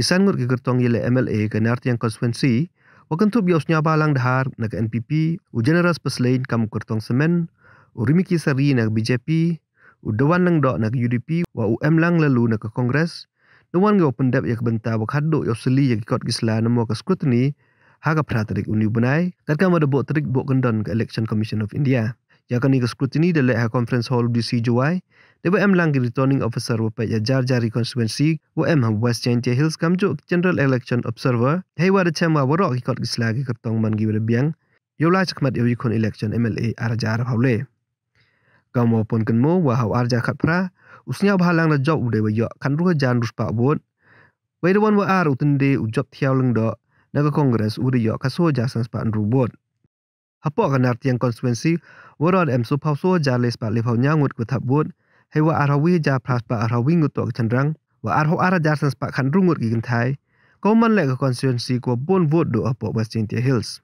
Kisan ngut kyrtong yele MLA ke nartiang konstituensi wakan tup bios nya balang dahar nak NPP u general peslain kam kyrtong semen u rimiki sari nak BJP u dewan lang dok nak UDP wa u lang lalu nak Kongres dewan go Pyndep yak benta wak haddo yo seli yak ikot gisla namo ke Scrutiny haga pratarik uni bunai kat kam ada bok trik bok gendon ke Election Commission of India ya kan ke Scrutiny de ha conference hall DC Juai de lang returning officer wa ya jar jari konstituensi wa West Chantia Hills kamjo general election observer hei wa de chama warok ikot gisla ke Kyrtong man gi biang yo la chakmat yo ikon election MLA arjar haule kam pun kenmo wa haw arja khat pra usnya bahalang na job ude wa yo kan ru jan ruspa bot wei de wan wa ar utende u job thiaw leng do na Kongres ude yo kaso ja sans pa ru bot hapo kan artiang konstituensi warod so pauso jales pa le nyangut ku thap bot hei wa arawi ja pras pa arawi ngutok chandrang wa arho arajar sans pa khan rungut gi genthai ko man le konstituensi ko bon vote do apo West Chantia Hills